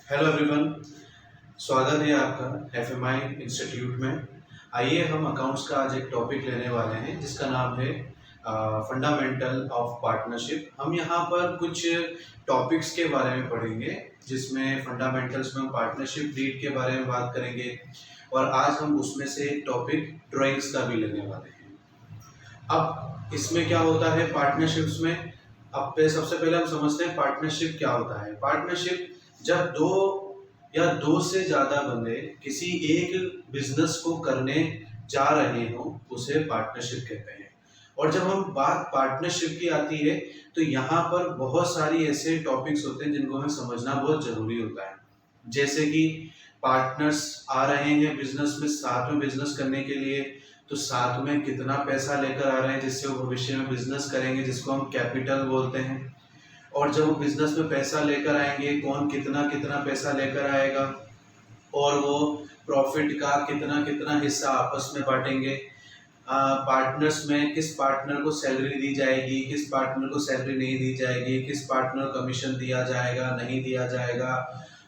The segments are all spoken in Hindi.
हेलो एवरीवन, स्वागत है आपका एफएमआई इंस्टीट्यूट में। आइए हम अकाउंट्स का आज एक टॉपिक लेने वाले हैं जिसका नाम है फंडामेंटल ऑफ पार्टनरशिप। हम यहाँ पर कुछ टॉपिक्स के बारे में पढ़ेंगे जिसमें फंडामेंटल्स में हम पार्टनरशिप डीड के बारे में बात करेंगे और आज हम उसमें से एक टॉपिक ड्राइंग्स का भी लेने वाले हैं। अब इसमें क्या होता है पार्टनरशिप्स में, अब सबसे पहले हम समझते हैं पार्टनरशिप क्या होता है। पार्टनरशिप जब दो से ज्यादा बंदे किसी एक बिजनेस को करने जा रहे हो उसे पार्टनरशिप कहते हैं। और जब हम बात पार्टनरशिप की आती है तो यहाँ पर बहुत सारी ऐसे टॉपिक्स होते हैं जिनको हमें समझना बहुत जरूरी होता है। जैसे कि पार्टनर्स आ रहे हैं बिजनेस में, साथ में बिजनेस करने के लिए, तो साथ में कितना पैसा लेकर आ रहे हैं जिससे वो भविष्य में बिजनेस करेंगे, जिसको हम कैपिटल बोलते हैं। और जब वो बिजनेस में पैसा लेकर आएंगे कौन कितना कितना पैसा लेकर आएगा और वो प्रॉफिट का कितना कितना हिस्सा आपस में बांटेंगे। पार्टनर्स में किस पार्टनर को सैलरी दी जाएगी, किस पार्टनर को सैलरी नहीं दी जाएगी, किस पार्टनर को कमीशन दिया जाएगा नहीं दिया जाएगा।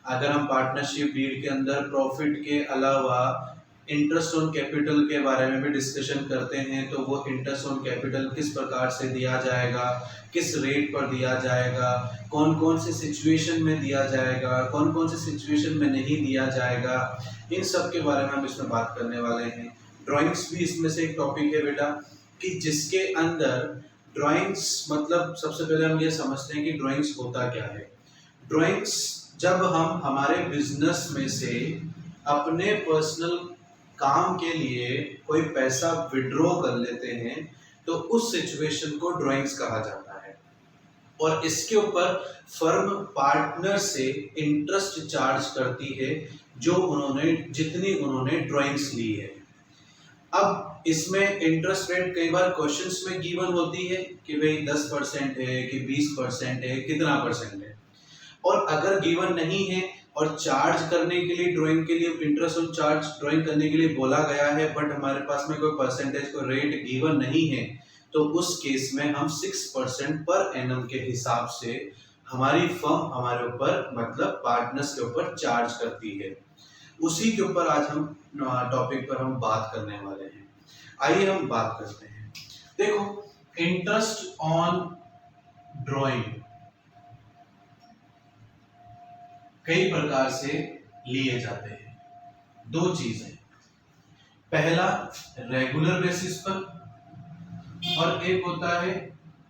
अगर हम पार्टनरशिप डीड के अंदर प्रॉफिट के अलावा इंटरेस्ट ऑन कैपिटल के बारे में भी डिस्कशन करते हैं तो वो इंटरेस्ट ऑन कैपिटल किस प्रकार से दिया जाएगा, किस रेट पर दिया जाएगा, कौन कौन से सिचुएशन में दिया जाएगा, कौन कौन से सिचुएशन में नहीं दिया जाएगा, इन सब के बारे में हम इसमें बात करने वाले हैं। ड्राइंग्स भी इसमें से एक टॉपिक है बेटा, कि जिसके अंदर ड्राइंग्स मतलब सबसे पहले हम ये समझते हैं कि ड्राइंग्स होता क्या है। ड्राइंग्स जब हम हमारे बिजनेस में से अपने पर्सनल काम के लिए कोई पैसा विड्रॉ कर लेते हैं तो उस सिचुएशन को ड्राइंग्स कहा जाता है। और इसके ऊपर फर्म पार्टनर से इंटरेस्ट चार्ज करती है जितनी उन्होंने ड्राइंग्स ली है। अब इसमें इंटरेस्ट रेट कई बार क्वेश्चंस में गिवन होती है कि भाई 10% है कि 20% है, कितना परसेंट है। और अगर गिवन नहीं है और चार्ज करने के लिए ड्राइंग के लिए इंटरेस्ट ऑन चार्ज ड्राइंग करने के लिए बोला गया है बट हमारे पास में कोई परसेंटेज कोई रेट गिवन नहीं है तो उस केस में हम 6% पर एनम के हिसाब से हमारी फर्म हमारे ऊपर मतलब पार्टनर्स के ऊपर चार्ज करती है। उसी के ऊपर आज हम टॉपिक पर हम बात करने वाले हैं। आइए हम बात करते हैं। देखो, इंटरेस्ट ऑन ड्राइंग कई प्रकार से लिए जाते हैं। दो चीजें, पहला रेगुलर बेसिस पर और एक होता है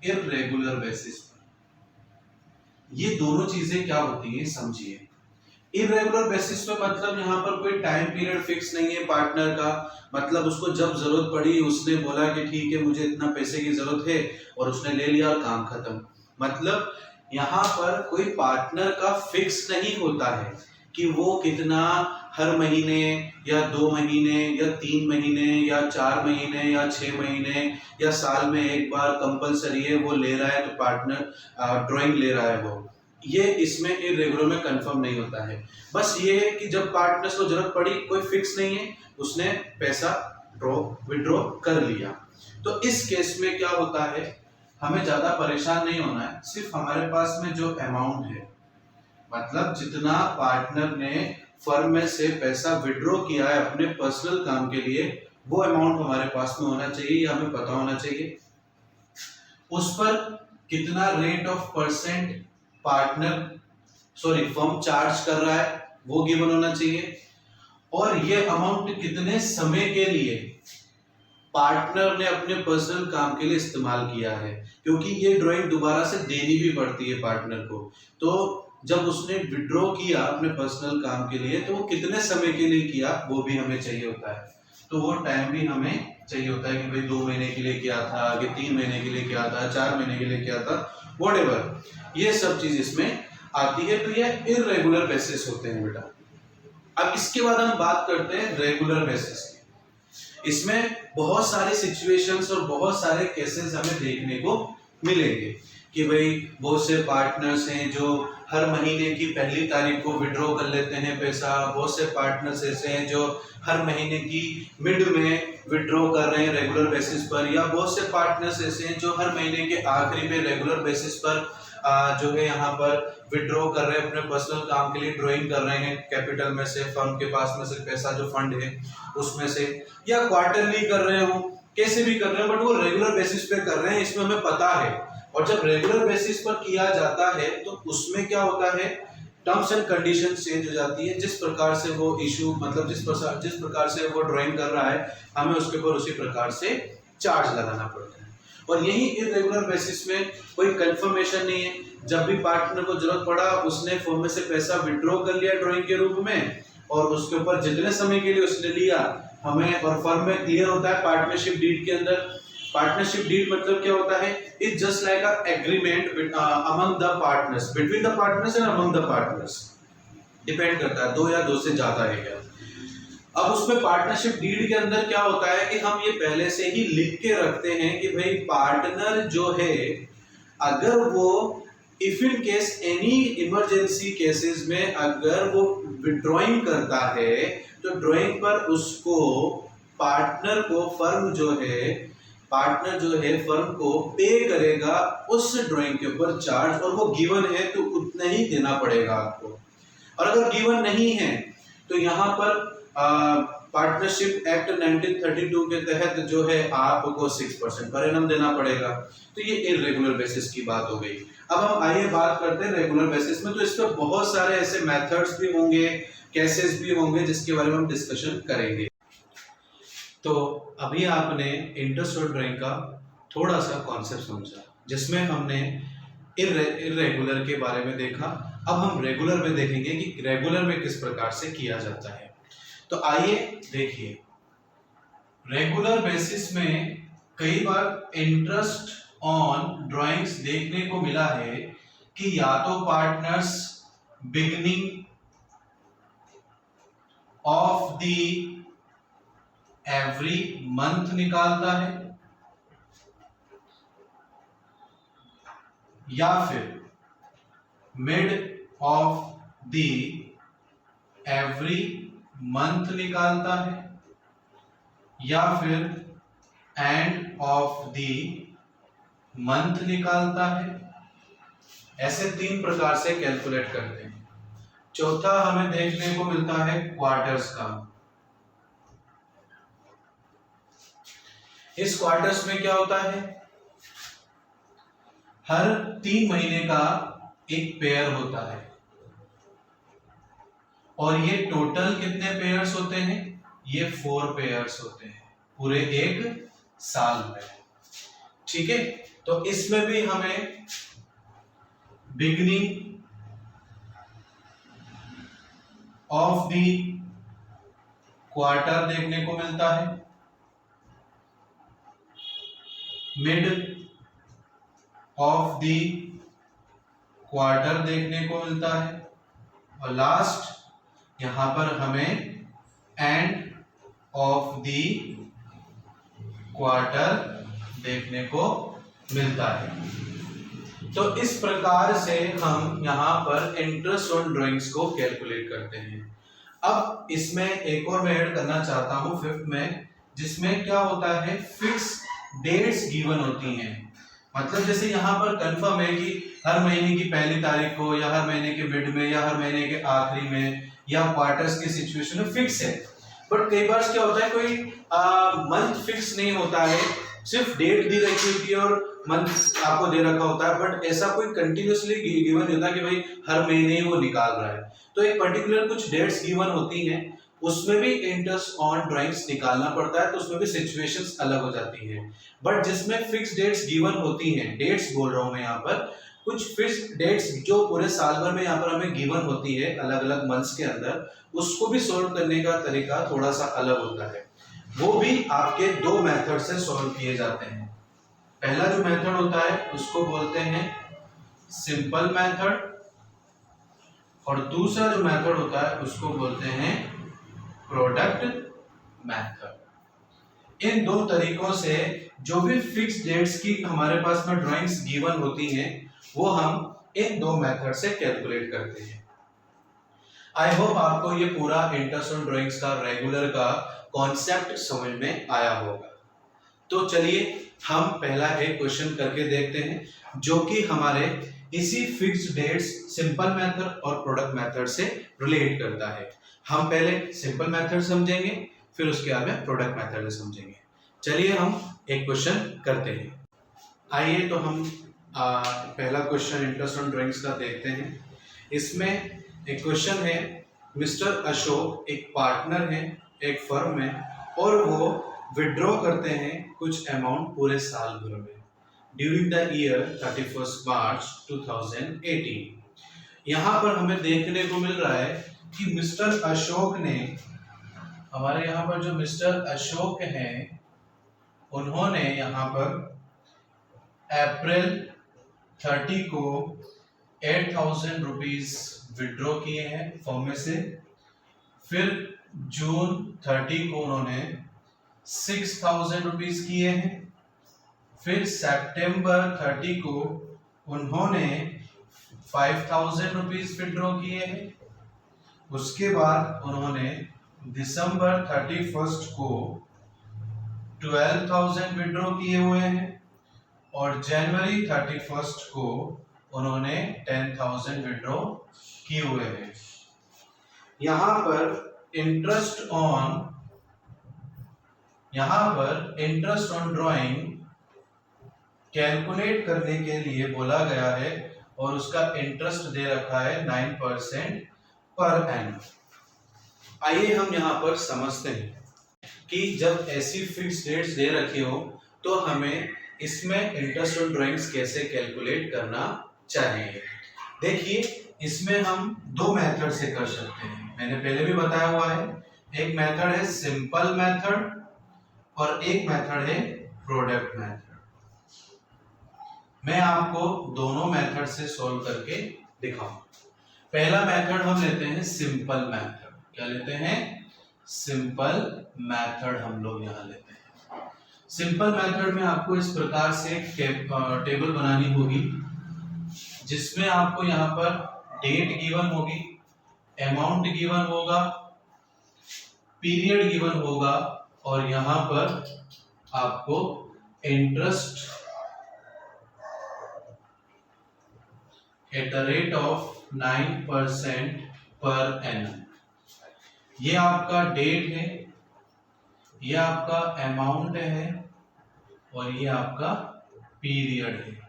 इररेगुलर बेसिस पर। ये दोनों चीजें क्या होती है समझिए। इररेगुलर बेसिस पे मतलब यहाँ पर कोई टाइम पीरियड फिक्स नहीं है पार्टनर का, मतलब उसको जब जरूरत पड़ी उसने बोला कि ठीक है मुझे इतना पैसे की जरूरत है और उसने ले लिया और काम खत्म। मतलब यहाँ पर कोई पार्टनर का फिक्स नहीं होता है कि वो कितना हर महीने या 2 महीने या 3 महीने या 4 महीने या 6 महीने या साल में एक बार कंपलसरी है वो ले रहा है तो पार्टनर ड्राइंग ले रहा है वो, ये इसमें इरेगुलर में कंफर्म नहीं होता है। बस ये है कि जब पार्टनर्स को जरूरत पड़ी कोई फिक्स नहीं है, उसने पैसा विड्रॉ कर लिया। तो इस केस में क्या होता है, हमें ज्यादा परेशान नहीं होना है। सिर्फ हमारे पास में जो अमाउंट है मतलब जितना पार्टनर ने फर्म में से पैसा विड्रॉ किया है अपने पर्सनल काम के लिए वो अमाउंट हमारे पास में होना चाहिए या हमें पता होना चाहिए। उस पर कितना rate of percent firm charge कर रहा है वो गिवन होना चाहिए। और ये अमाउंट कितने समय के लिए पार्टनर ने अपने पर्सनल काम के लिए इस्तेमाल किया है, क्योंकि ये ड्राइंग दोबारा से देनी भी पड़ती है पार्टनर को। तो जब उसने विड्रॉ किया अपने पर्सनल काम के लिए तो वो कितने समय के लिए किया वो भी हमें चाहिए होता है। तो वो टाइम भी हमें चाहिए होता है कि भाई 2 महीने के लिए किया था कि 3 महीने के लिए किया था, 4 महीने के लिए किया था, व्हाटएवर, ये सब चीज इसमें आती है। तो ये इररेगुलर बेसिस होते हैं बेटा। अब इसके बाद हम बात करते हैं रेगुलर बेसिस की। इसमें बहुत सारे सिचुएशंस और बहुत सारे केसेस हमें देखने को मिलेंगे कि भाई बहुत से पार्टनर्स हैं जो हर महीने की पहली तारीख को विड्रॉ कर लेते हैं पैसा, बहुत से पार्टनर्स ऐसे हैं जो हर महीने की मिड में विड्रॉ कर रहे हैं रेगुलर बेसिस पर, या बहुत से पार्टनर्स ऐसे हैं जो हर महीने के आखिरी में रेगुलर बेसिस पर जो है यहाँ पर विड्रॉ कर रहे हैं अपने पर्सनल काम के लिए, ड्राइंग कर रहे हैं कैपिटल में से, फर्म के पास में से पैसा जो फंड है उसमें से, या क्वार्टरली कर रहे हो, कैसे भी कर रहे हो, बट वो रेगुलर बेसिस पे कर रहे हैं, इसमें हमें पता है। और जब रेगुलर बेसिस पर किया जाता है तो उसमें क्या होता है, टर्म्स एंड कंडीशन चेंज हो जाती है। जिस प्रकार से वो इशू, मतलब जिस प्रकार से वो ड्राइंग कर रहा है, हमें उसके ऊपर उसी प्रकार से चार्ज लगाना पड़ता है। और यही इरेगुलर बेसिस में कोई कंफर्मेशन नहीं है। जब भी पार्टनर को जरूरत पड़ा, उसने फर्म में से पैसा विड्रॉ कर लिया ड्राइंग के रूप में, और उसके ऊपर जितने समय के लिए उसने लिया, हमें और फर्म में क्लियर होता है पार्टनरशिप डीड के अंदर। पार्टनरशिप डीड मतलब क्या होता है, it just like a agreement among the partners, between the partners and among the partners, depend करता है, दो या दो से ज्यादा है क्या। अब उसमें पार्टनरशिप डीड के अंदर क्या होता है कि हम ये पहले से ही लिख के रखते हैं कि भाई पार्टनर जो है, अगर वो if in case any emergency cases में अगर वो विड्रॉइंग करता है, तो ड्राइंग पर उसको पार्टनर को फर्म जो है, पार्टनर जो है फर्म को पे करेगा उस ड्राइंग के ऊपर चार्ज, और वो गिवन है तो उतना ही देना पड़ेगा आपको। और अगर गिवन नहीं है तो यहाँ पर पार्टनरशिप एक्ट 1932 के तहत जो है आपको 6% पर एनम देना पड़ेगा। तो ये इरेगुलर बेसिस की बात हो गई। अब हम आइए बात करते हैं रेगुलर बेसिस में। तो इस पर बहुत सारे ऐसे मेथड्स भी होंगे, केसेस भी होंगे, जिसके बारे में हम डिस्कशन करेंगे। तो अभी आपने इंटरेस्ट और ड्राइंग का थोड़ा सा कॉन्सेप्ट समझा, जिसमें हमने इरेगुलर के बारे में देखा। अब हम रेगुलर में देखेंगे कि रेगुलर में किस प्रकार से किया जाता है। तो आइए देखिए, रेगुलर बेसिस में कई बार इंटरेस्ट ऑन ड्राइंग्स देखने को मिला है कि या तो partners beginning of the every month निकालता है, या फिर mid of the every month निकालता है, या फिर एंड ऑफ द मंथ निकालता है। ऐसे तीन प्रकार से कैलकुलेट करते हैं। चौथा हमें देखने को मिलता है क्वार्टर्स का। इस क्वार्टर्स में क्या होता है, हर 3 महीने का एक पेयर होता है, और ये टोटल कितने पेयर्स होते हैं, ये 4 पेयर्स होते हैं पूरे एक साल में। ठीक है, तो इसमें भी हमें बिगिनिंग ऑफ द क्वार्टर देखने को मिलता है, मिड ऑफ द क्वार्टर देखने को मिलता है, और लास्ट यहां पर हमें एंड ऑफ द क्वार्टर देखने को मिलता है। तो इस प्रकार से हम यहां पर इंटरेस्ट ऑन ड्राइंग्स को कैलकुलेट करते हैं। अब इसमें एक और मैं ऐड करना चाहता हूं 5th में, जिसमें क्या होता है, फिक्स डेट्स गिवन होती हैं। मतलब जैसे यहाँ पर कंफर्म है कि हर महीने की पहली तारीख को, या हर महीने के मिड में, या हर महीने के आखिरी में, या क्वार्टर्स की सिचुएशन में फिक्स है। बट कई बार क्या होता है, कोई मंथ फिक्स नहीं होता है, सिर्फ डेट दी रखी होती है और मंथ आपको दे रखा होता है, बट ऐसा कोई कंटिन्यूसली गिवन नहीं होता कि भाई हर महीने ही वो निकाल रहा है। तो एक पर्टिकुलर कुछ डेट्स गिवन होती हैं, उसमें भी इंटरेस्ट ऑन ड्राइंग्स निकालना पड़ता है, तो उसमें भी सिचुएशंस अलग हो जाती है। बट जिसमें फिक्स डेट्स गिवन होती हैं, डेट्स बोल रहा हूं मैं यहाँ पर, कुछ फिक्स डेट्स जो पूरे साल भर में यहाँ पर हमें गिवन होती है अलग अलग मंथ्स के अंदर, उसको भी सॉल्व करने का तरीका थोड़ा सा अलग होता है। वो भी आपके 2 मेथड से सॉल्व किए जाते हैं। पहला जो मेथड होता है उसको बोलते हैं सिंपल मेथड, और दूसरा जो मेथड होता है उसको बोलते हैं प्रोडक्ट मेथड। इन 2 तरीकों से जो भी फिक्स डेट्स की हमारे पास में ड्राइंग्स गिवन होती हैं, वो हम इन 2 मेथड से कैलकुलेट करते हैं। आई होप आपको ये पूरा इंटरेस्ट ऑन ड्राइंग्स का रेगुलर का कॉन्सेप्ट समझ में आया होगा। तो चलिए हम पहला एक क्वेश्चन करके देखते हैं, जो कि हमारे इसी फिक्स्ड डेट्स सिंपल मेथड और प्रोडक्ट मेथड से रिलेट करता है। हम पहले सिंपल मेथड समझेंगे, फिर उसके बाद में प्रोडक्ट मेथड समझेंगे। चलिए हम एक क्वेश्चन करते हैं। आइए तो हम पहला क्वेश्चन इंटरेस्ट ऑन ड्राइंग्स का देखते हैं। इसमें एक क्वेश्चन है, मिस्टर अशोक एक पार्टनर है एक फर्म में और वो विड्रॉ करते हैं कुछ अमाउंट पूरे साल भर में ड्यूरिंग द ईयर 31 मार्च 2018। यहाँ पर हमें देखने को मिल रहा है कि मिस्टर अशोक ने, हमारे यहाँ पर जो मिस्टर अशोक हैं, उन्होंने यहाँ पर अप्रैल 30 को 8,000 रुपीज विड्रॉ किए हैं फर्म में से। फिर जून 30 को उन्होंने 6,000 रुपीज किए हैं। फिर सितंबर 30 को उन्होंने 5,000 रुपीज विड्रॉ किए हैं। उसके बाद उन्होंने दिसंबर 31 को 12,000 विड्रॉ किए हुए हैं और जनवरी 31 को उन्होंने 10,000 विड्रॉ किए हुए हैं। यहाँ पर इंटरेस्ट ऑन ड्राइंग कैलकुलेट करने के लिए बोला गया है और उसका इंटरेस्ट दे रखा है 9% पर एनम। आइए हम यहाँ पर समझते हैं कि जब ऐसी फिक्स डेट्स दे रखी हो तो हमें इसमें इंटरेस्ट ऑन ड्राइंग्स कैसे कैलकुलेट करना चाहिए। देखिए, इसमें हम दो मेथड से कर सकते हैं। मैंने पहले भी बताया हुआ है, एक मेथड है सिंपल मेथड और एक मेथड है प्रोडक्ट मेथड। मैं आपको दोनों मेथड से सॉल्व करके दिखाऊंगा। पहला मेथड हम लेते हैं सिंपल मेथड। क्या लेते हैं? सिंपल मेथड हम लोग यहाँ लेते हैं। सिंपल मेथड में आपको इस प्रकार से टेबल बनानी होगी जिसमें आपको यहाँ पर डेट गिवन होगी, अमाउंट गिवन होगा, पीरियड गिवन होगा और यहाँ पर आपको interest at the rate of 9% per annum. ये आपका डेट है, ये आपका अमाउंट है और ये आपका पीरियड है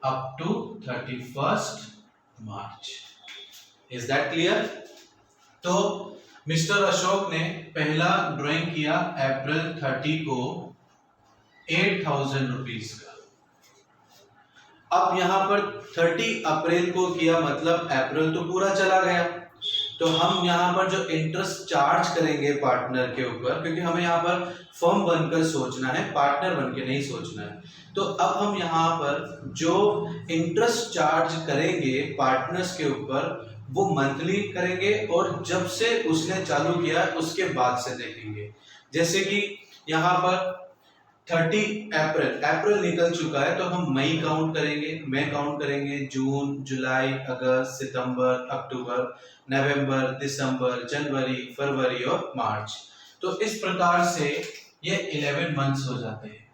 up to 31 March. Is that clear? तो मिस्टर अशोक ने पहला ड्राइंग किया अप्रैल 30 को 8,000 रुपीज का। अब यहाँ पर 30 अप्रैल को किया, मतलब अप्रैल तो पूरा चला गया। तो हम यहाँ पर जो इंटरेस्ट चार्ज करेंगे पार्टनर के ऊपर, क्योंकि हमें यहाँ पर फर्म बनकर सोचना है, पार्टनर बनके नहीं सोचना है, तो अब हम यहाँ पर जो इंटरेस्ट चार्ज करेंगे पार्टनर्स के ऊपर वो मंथली करेंगे और जब से उसने चालू किया उसके बाद से देखेंगे। जैसे कि यहाँ पर 30 अप्रैल निकल चुका है तो हम मई काउंट करेंगे, मई काउंट करेंगे, जून, जुलाई, अगस्त, सितंबर, अक्टूबर, नवंबर, दिसंबर, जनवरी, फरवरी और मार्च। तो इस प्रकार से ये 11 मंथ्स हो जाते हैं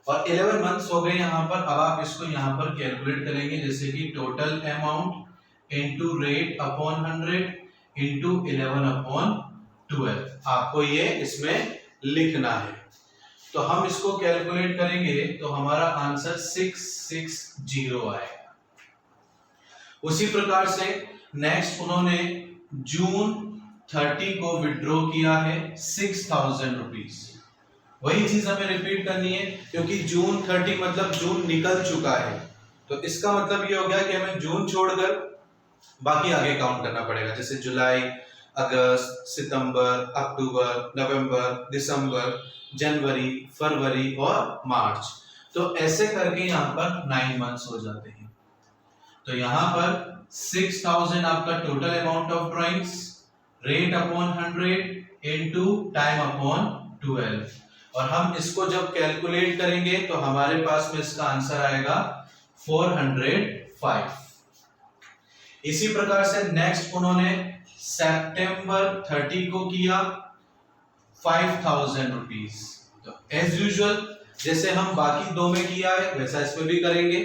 और 11 मंथ्स हो गए यहाँ पर। अब आप इसको यहाँ पर कैलकुलेट करेंगे, जैसे कि total amount into rate upon 100 into 11/12 आपको ये इसमें लिखना है। तो हम इसको कैलकुलेट करेंगे तो हमारा आंसर 660 आएगा। उसी प्रकार से नेक्स्ट उन्होंने जून 30 को विड्रॉ किया है 6,000 रुपीज। वही चीज हमें रिपीट करनी है क्योंकि जून 30 मतलब जून निकल चुका है। तो इसका मतलब ये हो गया कि हमें जून छोड़कर बाकी आगे काउंट करना पड़ेगा, जैसे जुलाई, अगस्त, सितंबर, अक्टूबर, नवंबर, दिसंबर, जनवरी, फरवरी और मार्च। तो ऐसे करके यहाँ पर 9 मंथ्स हो जाते हैं। तो यहाँ पर 6,000 आपका total amount of drawings, rate upon 100 into time upon 12 और हम इसको जब कैलकुलेट करेंगे तो हमारे पास में इसका आंसर आएगा 405। इसी प्रकार से नेक्स्ट उन्होंने सितंबर 30 को किया 5,000 रुपीज। तो एज यूजुअल जैसे हम बाकी दो में किया है वैसा इसमें भी करेंगे।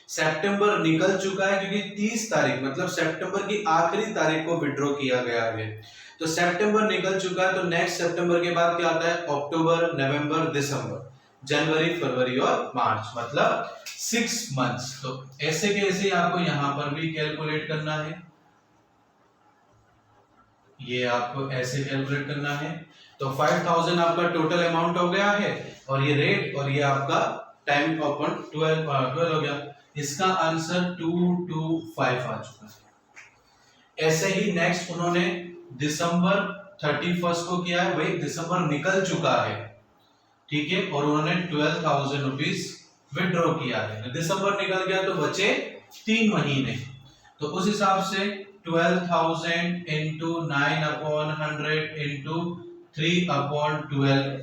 सितंबर निकल चुका है क्योंकि 30 तारीख मतलब सितंबर की आखिरी तारीख को विड्रॉ किया गया है। तो सितंबर निकल चुका है, तो नेक्स्ट सितंबर के बाद क्या आता है, अक्टूबर, नवंबर, दिसंबर, जनवरी, फरवरी और मार्च, मतलब 6 मंथ्स। तो ऐसे कैसे आपको यहां पर भी कैलकुलेट करना है, ये आपको ऐसे कैलकुलेट करना है। तो 5000 आपका टोटल अमाउंट हो गया है, और ये रेट और ये आपका टाइम अपॉन 12 हो गया। इसका आंसर 225 आ चुका है। ऐसे ही नेक्स्ट उन्होंने दिसंबर 31 को किया है, भाई दिसंबर निकल चुका है, ठीक है, और उन्होंने 12,000 रुपीज विड्रॉ किया है। दिसंबर निकल गया तो बचे 3 महीने, तो उस हिसाब से 12,000 इंटू 9/100 इंटू 3/12,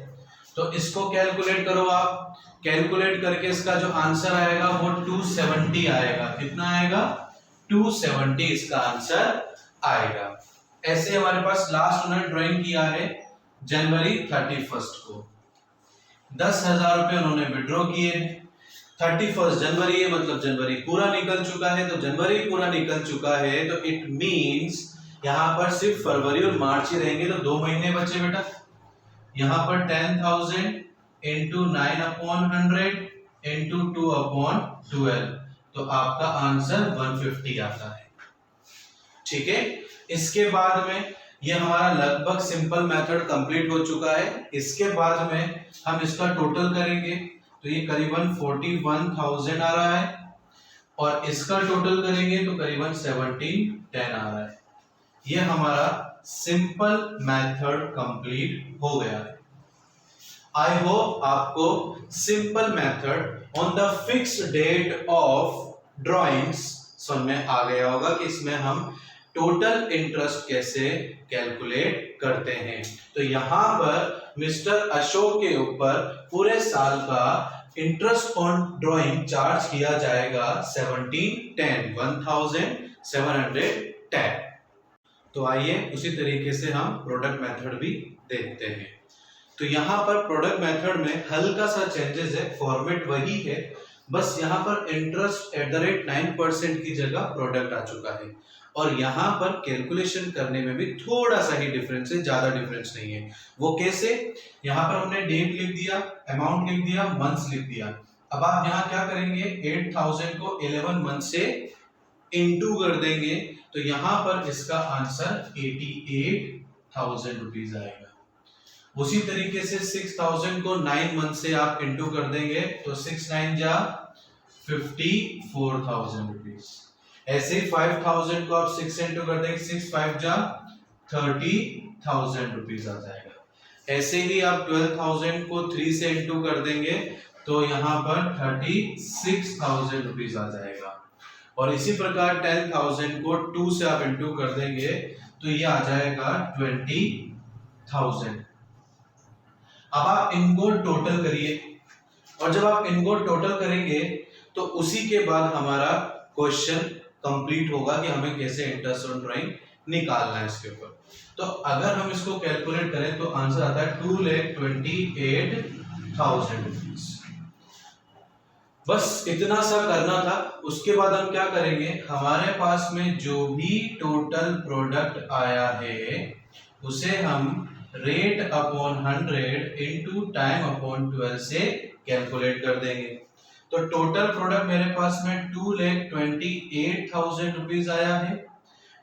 तो इसको कैलकुलेट करो आप। कैलकुलेट करके इसका जो आंसर आएगा वो 270 आएगा। कितना आएगा, 270 इसका आंसर आएगा। ऐसे हमारे पास लास्ट उन्होंने ड्राइंग किया है जनवरी 31 को, 10,000 रुपए उन्होंने विड्रॉ किए हैं। 31 जनवरी है, मतलब जनवरी पूरा निकल चुका है। तो जनवरी पूरा निकल चुका है तो इट मींस यहां पर सिर्फ फरवरी और मार्च ही रहेंगे, तो 2 महीने बचे बेटा। यहां पर 10,000 इंटू 9/100 इंटू 2/12, तो आपका आंसर 150 आता है, ठीक है। इसके बाद में ये हमारा लगभग सिंपल मेथड कंप्लीट हो चुका है। इसके बाद में हम इसका टोटल करेंगे, तो ये करीबन 41,000 आ रहा है, और इसका टोटल करेंगे तो करीबन 1710 आ रहा है। ये हमारा सिंपल मेथड कंप्लीट हो गया है। आई होप आपको simple method on the fixed date of drawings समझ में आ गया होगा कि इसमें हम टोटल इंटरेस्ट कैसे कैलकुलेट करते हैं। तो यहां पर मिस्टर अशोक के ऊपर पूरे साल का इंटरेस्ट ऑन ड्राइंग चार्ज किया जाएगा 1710। तो आइए उसी तरीके से हम प्रोडक्ट मेथड भी देखते हैं। तो यहाँ पर प्रोडक्ट मेथड में हल्का सा चेंजेस है, फॉर्मेट वही है, बस यहाँ पर इंटरेस्ट @9% की जगह प्रोडक्ट आ चुका है, और यहाँ पर कैलकुलेशन करने में भी थोड़ा सा ही डिफरेंस है, ज्यादा डिफरेंस नहीं है। वो कैसे, यहाँ पर हमने डेट लिख दिया, अमाउंट लिख दिया, मंथ्स लिख दिया। अब आप यहाँ क्या करेंगे, 8,000 को 11 मंथ से इनटू कर देंगे, तो यहाँ पर इसका आंसर 88,000 रुपीज आएगा। उसी तरीके से 6,000 को 9 मंथ से आप इनटू कर देंगे, तो 6 9 जा 54,000 रुपीज। ऐसे ही 5,000 को आप 6 इंटू कर देंगे, 6 5 जा 30,000 रुपीज आ जाएगा। ऐसे ही आप 12,000 को 3 से इंटू कर देंगे, तो यहाँ पर 36,000 रुपीज आ जाएगा। और इसी प्रकार 10,000 को 2 से आप इंटू कर देंगे, तो ये आ जाएगा 20,000। अब आप इनको टोटल करिए, और जब आप इनको टोटल करेंगे तो उसी के बाद हमारा क्वेश्चन कंप्लीट होगा कि हमें कैसे इंटरेस्ट ऑन ड्राइंग निकालना है इसके ऊपर। तो अगर हम इसको कैलकुलेट करें तो आंसर आता है 2,28,000 रुपीज। बस इतना सा करना था। उसके बाद हम क्या करेंगे, हमारे पास में जो भी टोटल प्रोडक्ट आया है उसे हम rate upon 100 into time upon 12 से कैलकुलेट कर देंगे। तो टोटल प्रोडक्ट मेरे पास में 2,28,000 रुपीज आया है।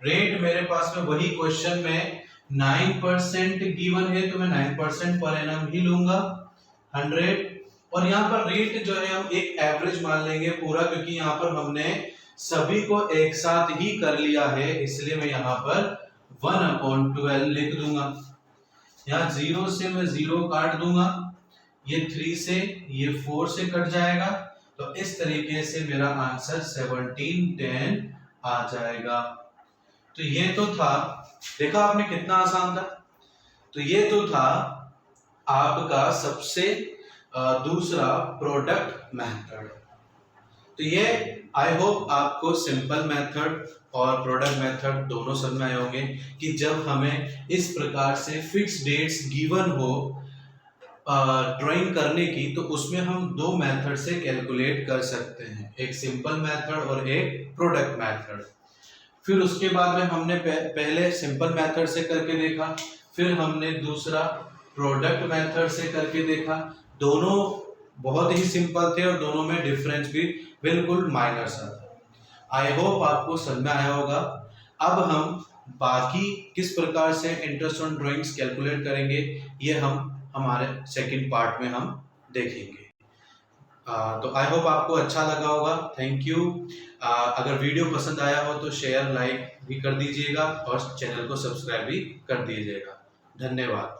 रेट मेरे पास में वही क्वेश्चन में 9% गिवन है, तो मैं 9% पर एनम ही लूंगा 100। और यहाँ पर रेट जो है हम एक एवरेज मान लेंगे पूरा, क्योंकि यहाँ पर हमने सभी को एक साथ ही कर लिया है, इसलिए मैं यहाँ पर 1/12 लिख दूंगा। यहाँ 0 से मैं 0 काट दूंगा, ये 3 से ये 4 से कट जाएगा, तो इस तरीके से मेरा आंसर 1710 आ जाएगा। तो ये तो था, देखा आपने कितना आसान था। तो ये तो था आपका सबसे दूसरा प्रोडक्ट मेथड। तो ये आई होप आपको सिंपल मेथड और प्रोडक्ट मेथड दोनों समझ में आए होंगे कि जब हमें इस प्रकार से फिक्स डेट्स गिवन हो ड्राइंग करने की, तो उसमें हम दो मेथड से कैलकुलेट कर सकते हैं, एक सिंपल मेथड और एक प्रोडक्ट मेथड। फिर उसके बाद में हमने पहले सिंपल मेथड से करके देखा, फिर हमने दूसरा प्रोडक्ट मेथड से करके देखा। दोनों बहुत ही सिंपल थे और दोनों में डिफरेंस भी बिल्कुल माइनर सा था। आई होप आपको समझ में आया होगा। अब हम बाकी किस प्रकार से इंटरेस्ट ऑन ड्राइंग्स कैलकुलेट करेंगे, ये हम हमारे सेकंड पार्ट में हम देखेंगे। तो आई होप आपको अच्छा लगा होगा। Thank you. अगर वीडियो पसंद आया हो तो शेयर लाइक भी कर दीजिएगा और चैनल को सब्सक्राइब भी कर दीजिएगा। धन्यवाद।